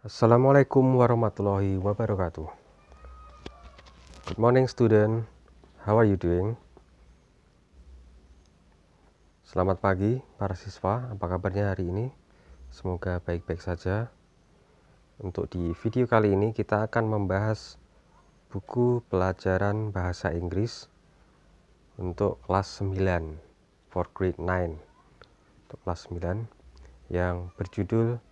Assalamualaikum warahmatullahi wabarakatuh. Good morning student, how are you doing? Selamat pagi para siswa, apa kabarnya hari ini? Semoga baik-baik saja. Untuk di video kali ini kita akan membahas buku pelajaran bahasa Inggris untuk kelas 9 for grade 9, untuk kelas 9 yang berjudul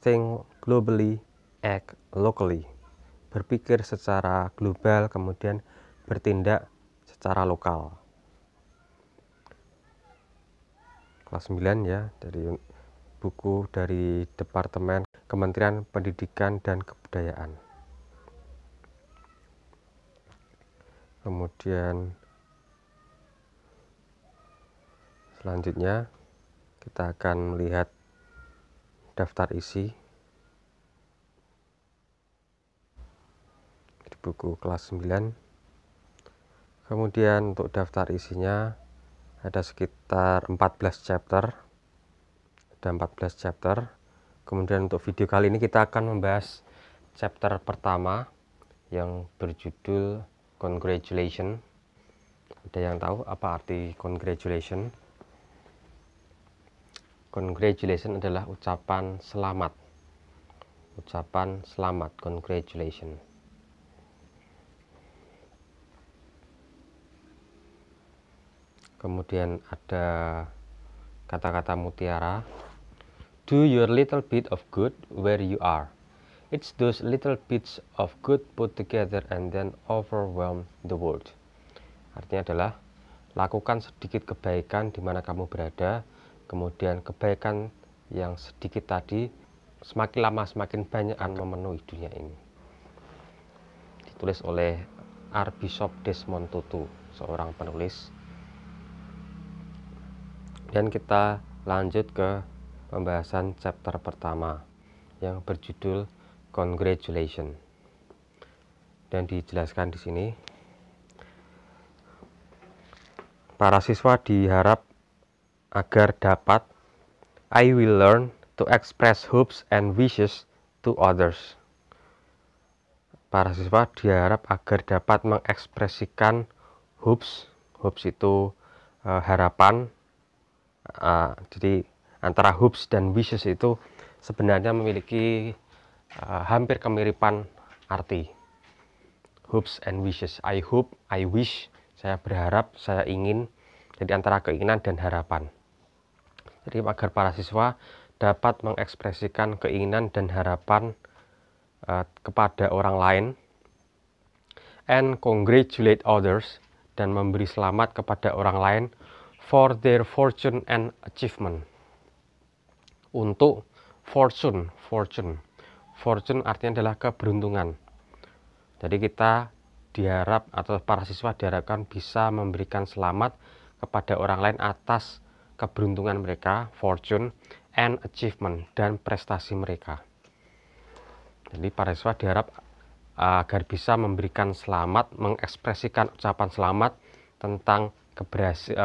Think Globally, Act Locally, berpikir secara global kemudian bertindak secara lokal. Kelas 9 ya, dari buku dari Departemen Kementerian Pendidikan dan Kebudayaan. Kemudian selanjutnya kita akan melihat daftar isi di buku kelas 9. Kemudian untuk daftar isinya ada sekitar 14 chapter. Ada 14 chapter. Kemudian untuk video kali ini kita akan membahas chapter pertama yang berjudul Congratulations. Ada yang tahu apa arti congratulation? Congratulation adalah ucapan selamat. Ucapan selamat, congratulation. Kemudian ada kata-kata mutiara. Do your little bit of good where you are. It's those little bits of good put together and then overwhelm the world. Artinya adalah lakukan sedikit kebaikan di mana kamu berada, kemudian kebaikan yang sedikit tadi semakin lama semakin banyak akan memenuhi dunia ini. Ditulis oleh Archbishop Desmond Tutu, seorang penulis. Dan kita lanjut ke pembahasan chapter pertama yang berjudul Congratulations. Dan dijelaskan di sini, para siswa diharap agar dapat I will learn to express hopes and wishes to others. Para siswa diharap agar dapat mengekspresikan hopes itu harapan. Jadi antara hopes dan wishes itu sebenarnya memiliki hampir kemiripan arti. Hopes and wishes, I hope, I wish, saya berharap, saya ingin. Jadi antara keinginan dan harapan. Jadi agar para siswa dapat mengekspresikan keinginan dan harapan kepada orang lain, and congratulate others, dan memberi selamat kepada orang lain for their fortune and achievement. Untuk fortune artinya adalah keberuntungan. Jadi kita diharap atau para siswa diharapkan bisa memberikan selamat kepada orang lain atas keberuntungan mereka, fortune, and achievement, dan prestasi mereka. Jadi para siswa diharap agar bisa memberikan selamat, mengekspresikan ucapan selamat tentang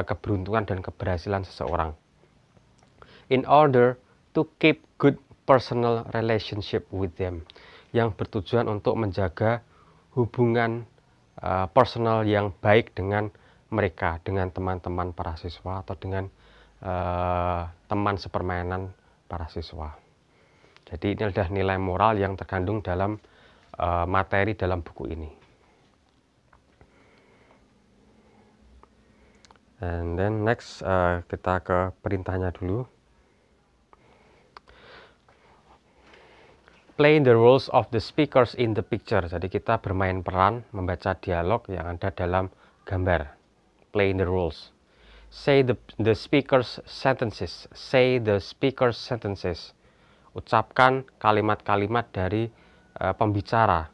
keberuntungan dan keberhasilan seseorang. In order to keep good personal relationship with them, yang bertujuan untuk menjaga hubungan personal yang baik dengan mereka, dengan teman-teman para siswa atau dengan teman sepermainan para siswa. Jadi ini adalah nilai moral yang terkandung dalam materi dalam buku ini. And then next kita ke perintahnya dulu. Play the roles of the speakers in the picture. Jadi kita bermain peran membaca dialog yang ada dalam gambar. Play the roles. Say the speaker's sentences. Say the speaker's sentences. Ucapkan kalimat-kalimat dari pembicara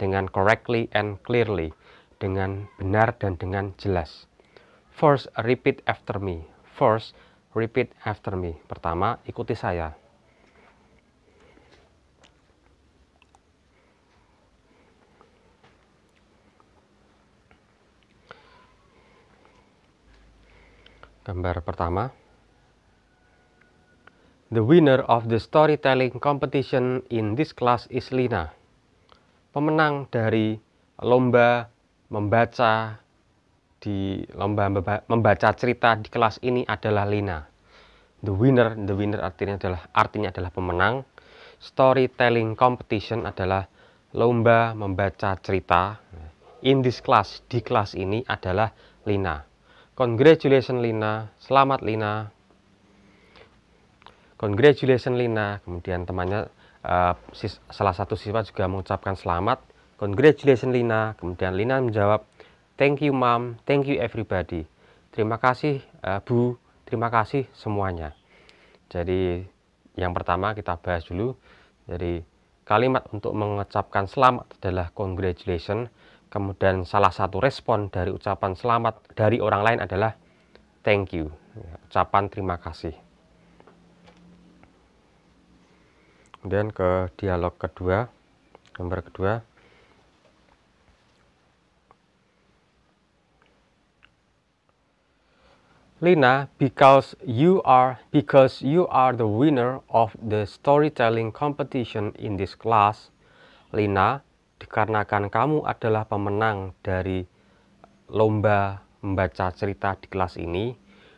dengan correctly and clearly, dengan benar dan dengan jelas. First, repeat after me. First, repeat after me. Pertama, ikuti saya. Gambar pertama. The winner of the storytelling competition in this class is Lina. Pemenang dari lomba membaca cerita di kelas ini adalah Lina. The winner artinya adalah pemenang. Storytelling competition adalah lomba membaca cerita. In this class, di kelas ini adalah Lina. Congratulations Lina, selamat Lina. Congratulations Lina. Kemudian temannya salah satu siswa juga mengucapkan selamat. Congratulations Lina. Kemudian Lina menjawab, thank you mom, thank you everybody. Terima kasih Bu, terima kasih semuanya. Jadi yang pertama kita bahas dulu. Jadi kalimat untuk mengucapkan selamat adalah congratulations. Kemudian salah satu respon dari ucapan selamat dari orang lain adalah thank you, ucapan terima kasih. Kemudian ke dialog kedua, gambar kedua. Lina, because you are the winner of the storytelling competition in this class. Lina, dikarenakan kamu adalah pemenang dari lomba membaca cerita di kelas ini,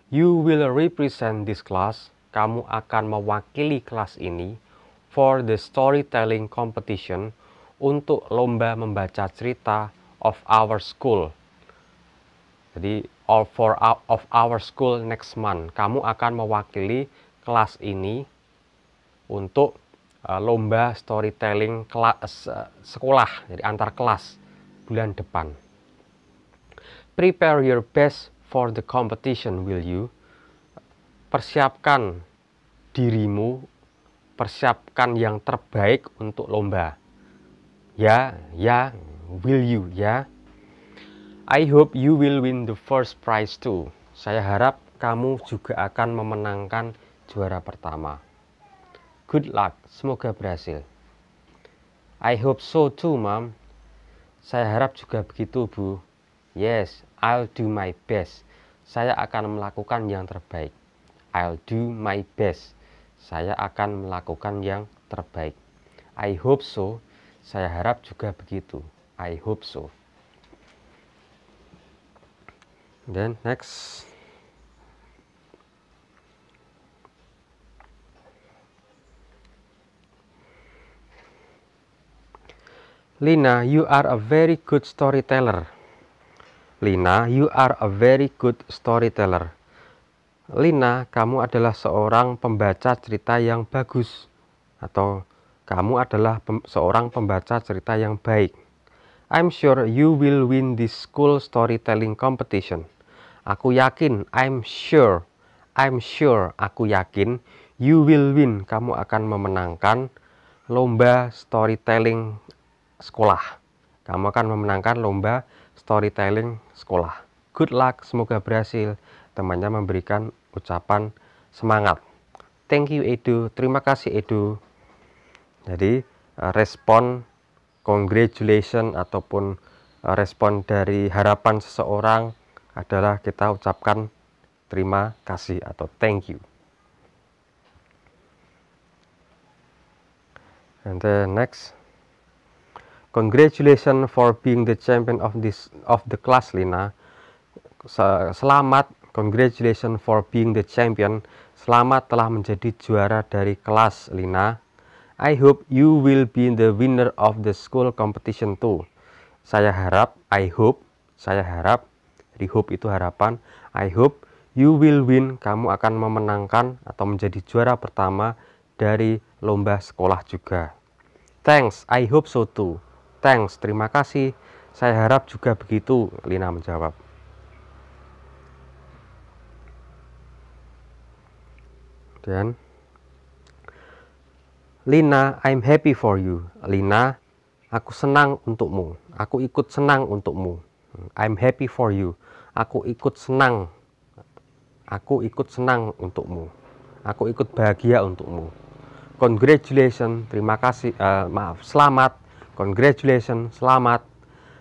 you will represent this class. Kamu akan mewakili kelas ini for the storytelling competition, untuk lomba membaca cerita of our school. Jadi of our school next month. Kamu akan mewakili kelas ini untuk lomba storytelling sekolah, jadi antar kelas bulan depan. Prepare your best for the competition, will you? Persiapkan dirimu, persiapkan yang terbaik untuk lomba. Ya, will you, ya. I hope you will win the first prize too. Saya harap kamu juga akan memenangkan juara pertama. Good luck, semoga berhasil. I hope so too, Mom. Saya harap juga begitu, Bu. Yes, I'll do my best. Saya akan melakukan yang terbaik. I'll do my best. Saya akan melakukan yang terbaik. I hope so. Saya harap juga begitu. I hope so. Then next. Lina, you are a very good storyteller. Lina, you are a very good storyteller. Lina, kamu adalah seorang pembaca cerita yang bagus. Atau kamu adalah seorang pembaca cerita yang baik. I'm sure you will win this school storytelling competition. Aku yakin, I'm sure, aku yakin, you will win, kamu akan memenangkan lomba storytelling sekolah. Kamu akan memenangkan lomba storytelling sekolah. Good luck, semoga berhasil. Temannya memberikan ucapan semangat. Thank you Edu, terima kasih Edu. Jadi respon congratulation ataupun respon dari harapan seseorang adalah kita ucapkan terima kasih atau thank you. And then next. Congratulations for being the champion of the class, Lina. Selamat, congratulations for being the champion. Selamat telah menjadi juara dari kelas, Lina. I hope you will be the winner of the school competition too. Saya harap, jadi hope itu harapan. I hope you will win, kamu akan memenangkan atau menjadi juara pertama dari lomba sekolah juga. Thanks, I hope so too. Thanks, terima kasih. Saya harap juga begitu, Lina menjawab. Dan Lina, I'm happy for you. Lina, aku senang untukmu. Aku ikut senang untukmu. I'm happy for you. Aku ikut senang. Aku ikut senang untukmu. Aku ikut bahagia untukmu. Congratulations, terima kasih. Selamat. Congratulations, selamat.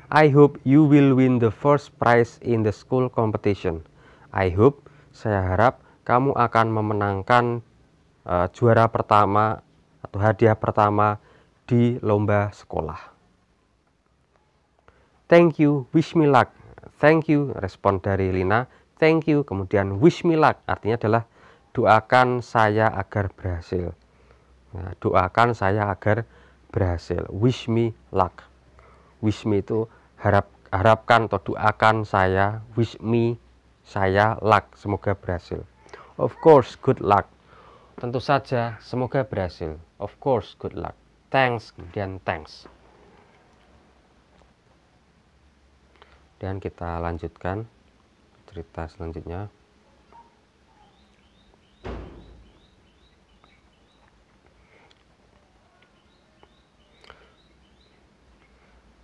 I hope you will win the first prize in the school competition. I hope, saya harap kamu akan memenangkan juara pertama atau hadiah pertama di lomba sekolah. Thank you, wish me luck. Thank you, respon dari Lina. Thank you, kemudian wish me luck artinya adalah doakan saya agar berhasil. Nah, doakan saya agar berhasil. Wish me luck. Wish me itu harapkan atau doakan saya. Wish me, saya, luck, semoga berhasil. Of course, good luck. Tentu saja, semoga berhasil. Of course, good luck. Thanks, kemudian thanks. Dan kita lanjutkan cerita selanjutnya.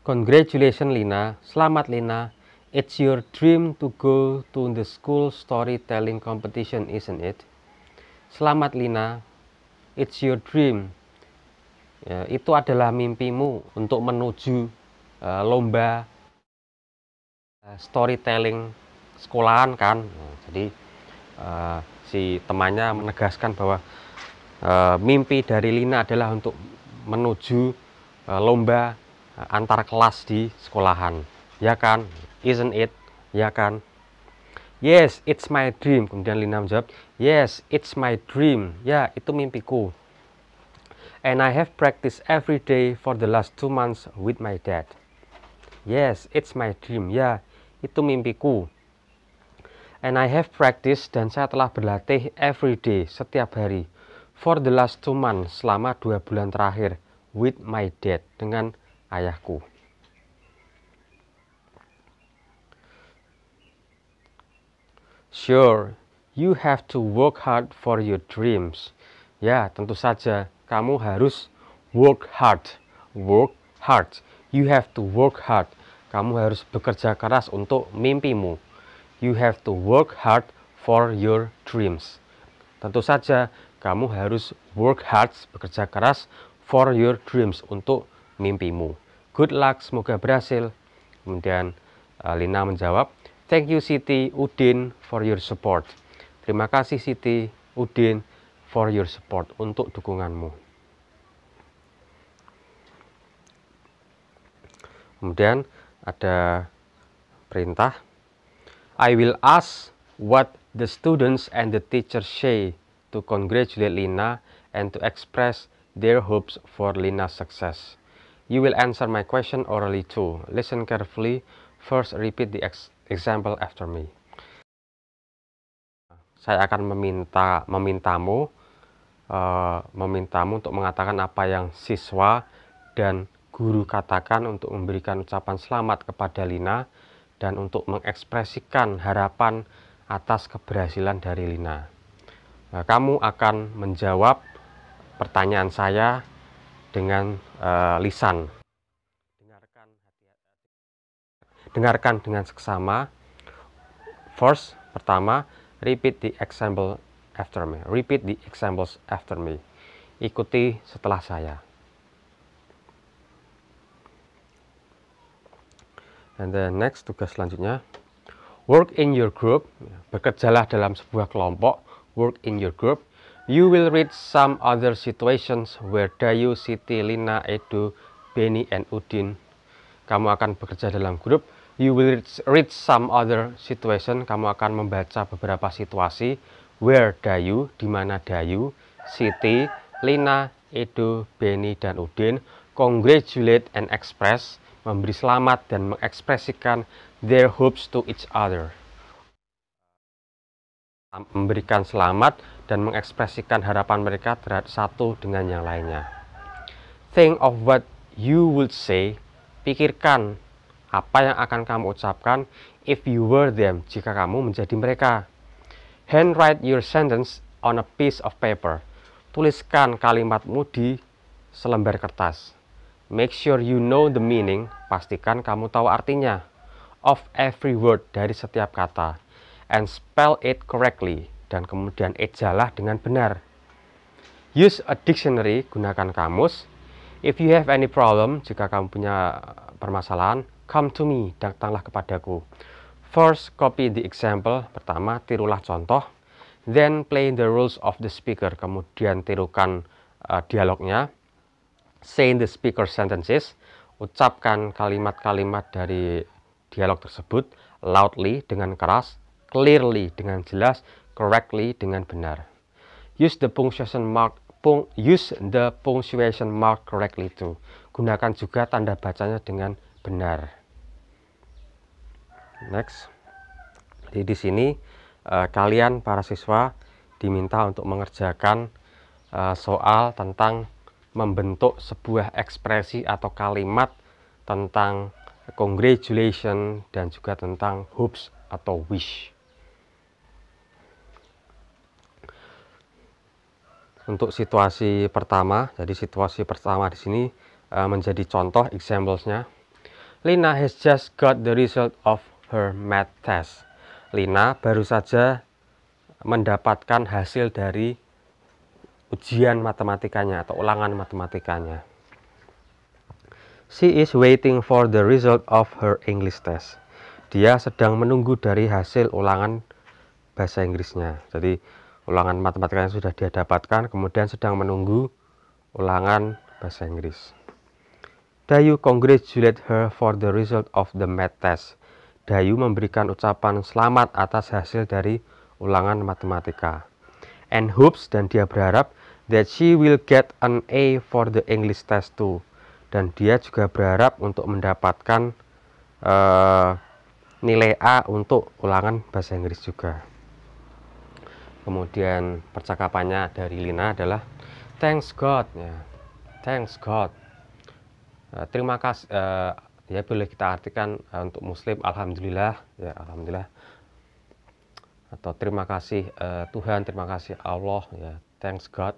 Congratulations Lina, selamat Lina. It's your dream to go to the school storytelling competition, isn't it? Selamat Lina, it's your dream. Ya, itu adalah mimpimu untuk menuju lomba storytelling sekolahan kan. Nah, jadi si temannya menegaskan bahwa mimpi dari Lina adalah untuk menuju lomba antar kelas di sekolahan, ya kan? Isn't it? Ya kan? Yes, it's my dream. Kemudian Lina menjawab, yes, it's my dream. Ya, itu mimpiku. And I have practiced every day for the last 2 months with my dad. Yes, it's my dream. Ya, itu mimpiku. And I have practiced, dan saya telah berlatih every day, setiap hari, for the last 2 months, selama 2 bulan terakhir, with my dad, dengan ayahku. Sure, you have to work hard for your dreams. Ya, tentu saja kamu harus work hard. Work hard. You have to work hard. Kamu harus bekerja keras untuk mimpimu. You have to work hard for your dreams. Tentu saja kamu harus work hard, bekerja keras for your dreams, untuk mimpimu. Good luck, semoga berhasil. Kemudian Lina menjawab, thank you Siti Udin for your support. Terima kasih Siti Udin for your support, untuk dukunganmu. Kemudian ada perintah, I will ask what the students and the teachers say to congratulate Lina and to express their hopes for Lina's success. You will answer my question orally too. Listen carefully. First, repeat the example after me. Saya akan memintamu untuk mengatakan apa yang siswa dan guru katakan untuk memberikan ucapan selamat kepada Lina dan untuk mengekspresikan harapan atas keberhasilan dari Lina. Kamu akan menjawab pertanyaan saya dengan lisan. Dengarkan dengan seksama. First, pertama, repeat the example after me. Repeat the examples after me. Ikuti setelah saya. And then next, tugas selanjutnya, work in your group. Bekerjalah dalam sebuah kelompok. Work in your group. You will read some other situations where Dayu, Siti, Lina, Edo, Beni, and Udin. Kamu akan bekerja dalam grup. You will read some other situation. Kamu akan membaca beberapa situasi where Dayu, di mana Dayu, Siti, Lina, Edo, Beni, dan Udin congratulate and express, memberi selamat dan mengekspresikan their hopes to each other. Memberikan selamat dan mengekspresikan harapan mereka terhadap satu dengan yang lainnya. Think of what you would say. Pikirkan apa yang akan kamu ucapkan if you were them, jika kamu menjadi mereka. Handwrite your sentence on a piece of paper. Tuliskan kalimatmu di selembar kertas. Make sure you know the meaning. Pastikan kamu tahu artinya. Of every word, dari setiap kata. And spell it correctly. Dan kemudian ejalah dengan benar. Use a dictionary. Gunakan kamus. If you have any problem, jika kamu punya permasalahan, come to me. Datanglah kepadaku. First, copy the example. Pertama, tirulah contoh. Then play the rules of the speaker. Kemudian tirukan dialognya. Say the speaker sentences. Ucapkan kalimat-kalimat dari dialog tersebut loudly dengan keras, clearly dengan jelas, correctly dengan benar. Use the punctuation mark correctly too. Gunakan juga tanda bacanya dengan benar. Next. Jadi di sini kalian para siswa diminta untuk mengerjakan soal tentang membentuk sebuah ekspresi atau kalimat tentang congratulation dan juga tentang hopes atau wish. Untuk situasi pertama, jadi situasi pertama di sini menjadi contoh examples-nya. Lina has just got the result of her math test. Lina baru saja mendapatkan hasil dari ujian matematikanya atau ulangan matematikanya. She is waiting for the result of her English test. Dia sedang menunggu dari hasil ulangan bahasa Inggrisnya. Jadi ulangan matematikanya sudah dia dapatkan, kemudian sedang menunggu ulangan bahasa Inggris. Dayu congratulate her for the result of the math test. Dayu memberikan ucapan selamat atas hasil dari ulangan matematika. And hopes, dan dia berharap that she will get an A for the English test too. Dan dia juga berharap untuk mendapatkan nilai A untuk ulangan bahasa Inggris juga. Kemudian percakapannya dari Lina adalah thanks God, ya. Thanks God. Terima kasih, ya boleh kita artikan untuk Muslim alhamdulillah, ya alhamdulillah. Atau terima kasih Tuhan, terima kasih Allah, ya thanks God.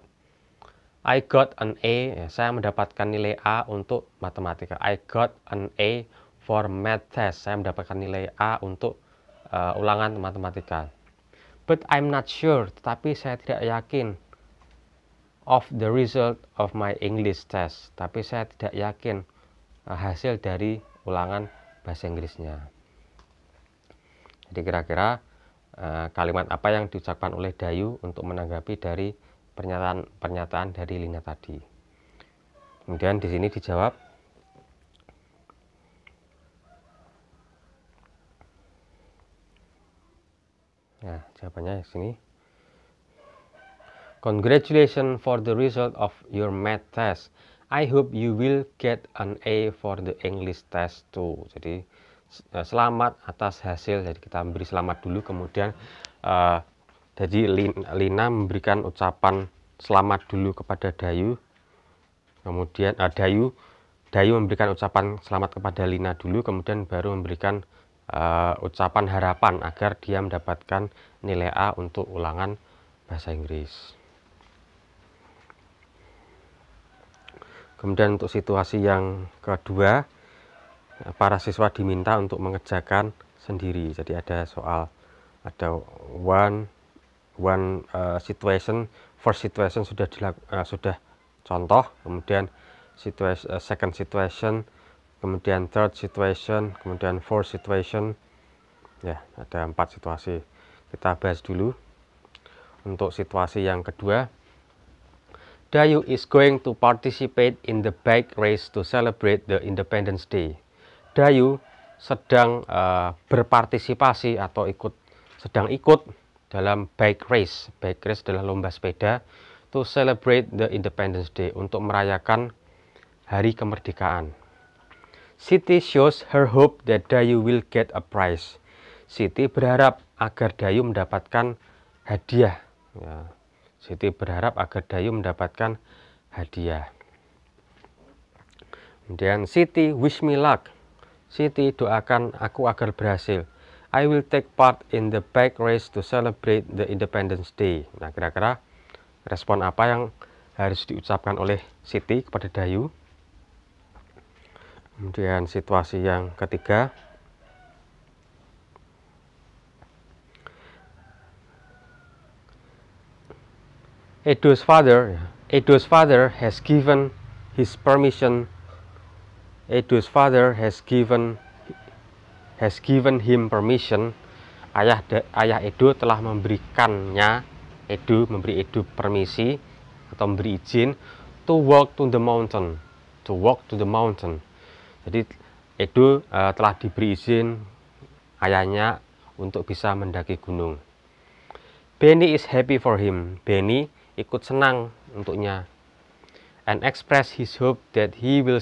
I got an A, ya, saya mendapatkan nilai A untuk matematika. I got an A for math test, saya mendapatkan nilai A untuk ulangan matematika. But I'm not sure, tetapi saya tidak yakin of the result of my English test. Tapi saya tidak yakin hasil dari ulangan bahasa Inggrisnya. Jadi kira-kira kalimat apa yang diucapkan oleh Dayu untuk menanggapi dari pernyataan dari Lina tadi. Kemudian di sini dijawab. Nah, jawabannya di sini. Congratulations for the result of your math test. I hope you will get an A for the English test too. Jadi selamat atas hasil. Jadi kita memberi selamat dulu, kemudian jadi Lina memberikan ucapan selamat dulu kepada Dayu. Kemudian Dayu memberikan ucapan selamat kepada Lina dulu, kemudian baru memberikan ucapan harapan agar dia mendapatkan nilai A untuk ulangan bahasa Inggris. Kemudian untuk situasi yang kedua, para siswa diminta untuk mengerjakan sendiri. Jadi ada soal, ada one situation, first situation sudah contoh, kemudian second situation, kemudian third situation, kemudian fourth situation. Ya, ada 4 situasi. Kita bahas dulu. Untuk situasi yang kedua, Dayu is going to participate in the bike race to celebrate the Independence Day. Dayu sedang berpartisipasi atau sedang ikut dalam bike race. Bike race adalah lomba sepeda. To celebrate the Independence Day, untuk merayakan hari kemerdekaan. Siti shows her hope that Dayu will get a prize. Siti berharap agar Dayu mendapatkan hadiah. Ya, Siti berharap agar Dayu mendapatkan hadiah. Kemudian Siti wish me luck. Siti doakan aku agar berhasil. I will take part in the bike race to celebrate the Independence Day. Nah, kira-kira respon apa yang harus diucapkan oleh Siti kepada Dayu? Kemudian situasi yang ketiga, Edo's father has given his permission. Edo's father has given him permission. Ayah Edo telah memberikannya memberi Edu permisi atau memberi izin to walk to the mountain. Jadi Edu telah diberi izin ayahnya untuk bisa mendaki gunung. Benny is happy for him. Benny ikut senang untuknya. And express his hope that he will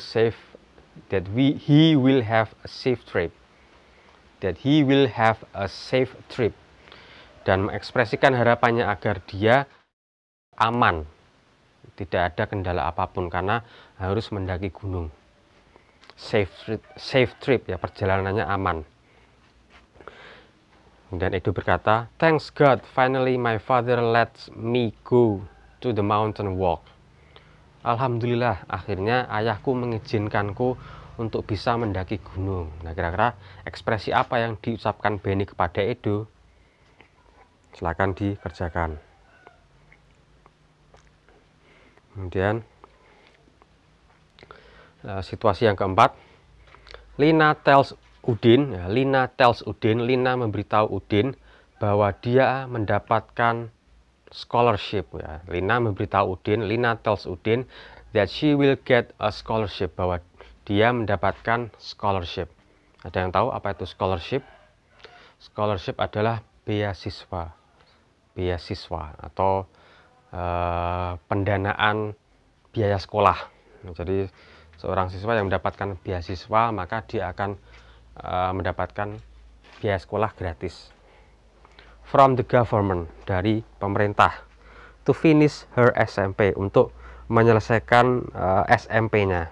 have a safe trip. Dan mengekspresikan harapannya agar dia aman, tidak ada kendala apapun karena harus mendaki gunung. Safe trip ya, perjalanannya aman. Dan Edu berkata, "Thanks God, finally my father lets me go to the mountain walk." Alhamdulillah, akhirnya ayahku mengizinkanku untuk bisa mendaki gunung. Nah, kira-kira ekspresi apa yang diucapkan Benny kepada Edu? Silakan dikerjakan. Kemudian situasi yang keempat, Lina memberitahu Udin bahwa dia mendapatkan scholarship ya. Lina tells Udin that she will get a scholarship, bahwa dia mendapatkan scholarship. Ada yang tahu apa itu scholarship? Scholarship adalah beasiswa atau pendanaan biaya sekolah. Jadi seorang siswa yang mendapatkan beasiswa maka dia akan mendapatkan biaya sekolah gratis. From the government, dari pemerintah. To finish her SMP, untuk menyelesaikan SMP-nya.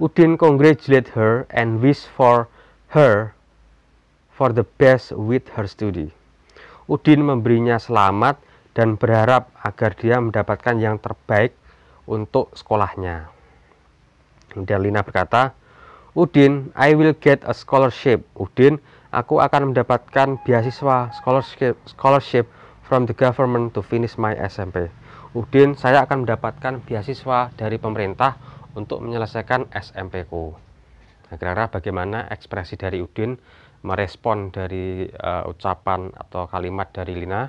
Udin congratulate her and wish for her for the best with her study. Udin memberinya selamat dan berharap agar dia mendapatkan yang terbaik untuk sekolahnya. Kemudian Lina berkata, Udin, I will get a scholarship. Udin, aku akan mendapatkan beasiswa scholarship from the government to finish my SMP. Udin, saya akan mendapatkan beasiswa dari pemerintah untuk menyelesaikan SMP-ku. Nah, kira-kira bagaimana ekspresi dari Udin merespon dari ucapan atau kalimat dari Lina?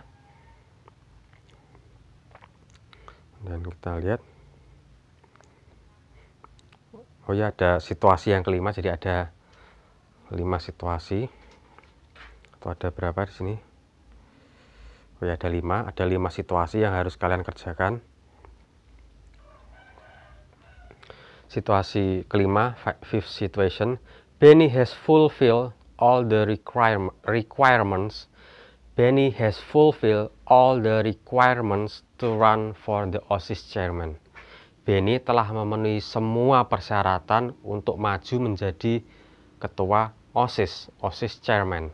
Dan kita lihat. Oh ya, ada situasi yang kelima, jadi ada 5 situasi. Atau ada berapa di sini? Oh ya, ada 5 situasi yang harus kalian kerjakan. Situasi kelima, fifth situation. Benny has fulfilled all the requirements. Benny has fulfilled all the requirements to run for the OSIS chairman. Benny telah memenuhi semua persyaratan untuk maju menjadi ketua OSIS chairman.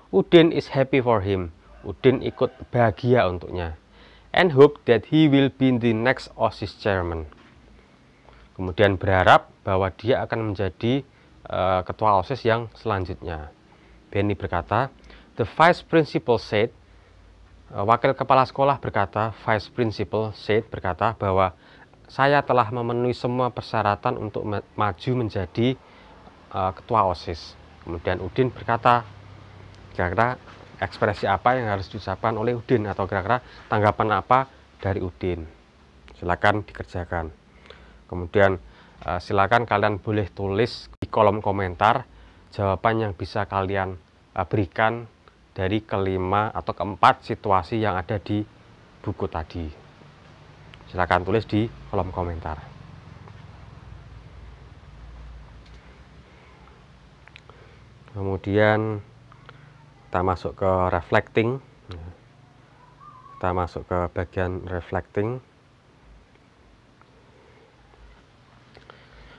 Udin is happy for him. Udin ikut bahagia untuknya. And hope that he will be the next OSIS chairman. Kemudian berharap bahwa dia akan menjadi ketua OSIS yang selanjutnya. Benny berkata, the vice principal said, wakil kepala sekolah berkata, berkata bahwa saya telah memenuhi semua persyaratan untuk maju menjadi ketua OSIS. Kemudian Udin berkata, kira-kira ekspresi apa yang harus diucapkan oleh Udin, atau kira-kira tanggapan apa dari Udin? Silakan dikerjakan. Kemudian silakan kalian boleh tulis di kolom komentar jawaban yang bisa kalian berikan dari kelima atau keempat situasi yang ada di buku tadi. Silakan tulis di kolom komentar. Kemudian kita masuk ke reflecting. Kita masuk ke bagian reflecting.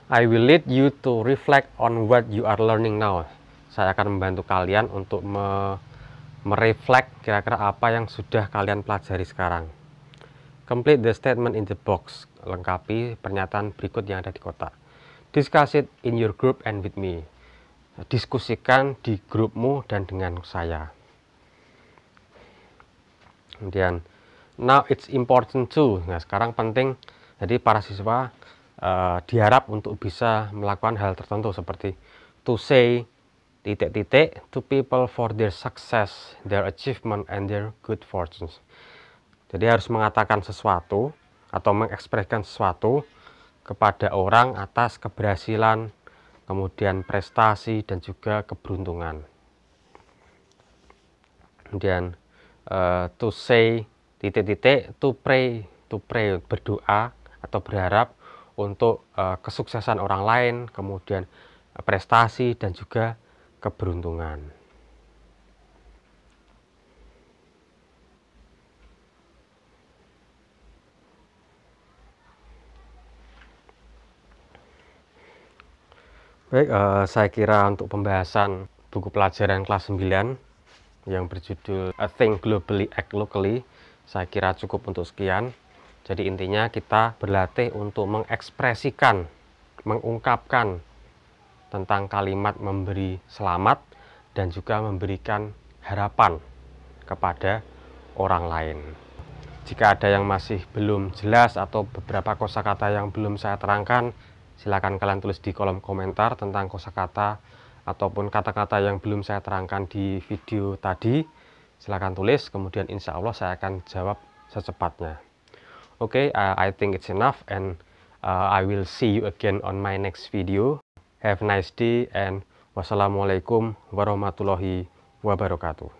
I will lead you to reflect on what you are learning now. Saya akan membantu kalian untuk mereflek kira-kira apa yang sudah kalian pelajari sekarang. Complete the statement in the box. Lengkapi pernyataan berikut yang ada di kotak. Discuss it in your group and with me. Diskusikan di grupmu dan dengan saya. Kemudian, now it's important too. Nah, sekarang penting. Jadi para siswa diharap untuk bisa melakukan hal tertentu seperti to say, titik-titik to people for their success, their achievement, and their good fortunes. Jadi harus mengatakan sesuatu atau mengekspresikan sesuatu kepada orang atas keberhasilan, kemudian prestasi, dan juga keberuntungan. Kemudian to say titik-titik to pray berdoa atau berharap untuk kesuksesan orang lain, kemudian prestasi dan juga keberuntungan. Baik, saya kira untuk pembahasan buku pelajaran kelas 9 yang berjudul Think Globally, Act Locally, saya kira cukup untuk sekian. Jadi intinya kita berlatih untuk mengekspresikan, mengungkapkan tentang kalimat memberi selamat dan juga memberikan harapan kepada orang lain. Jika ada yang masih belum jelas atau beberapa kosakata yang belum saya terangkan, silakan kalian tulis di kolom komentar tentang kosakata ataupun kata-kata yang belum saya terangkan di video tadi. Silakan tulis, kemudian insya Allah saya akan jawab secepatnya. Okay, I think it's enough, and I will see you again on my next video. Have a nice day, and wassalamualaikum warahmatullahi wabarakatuh.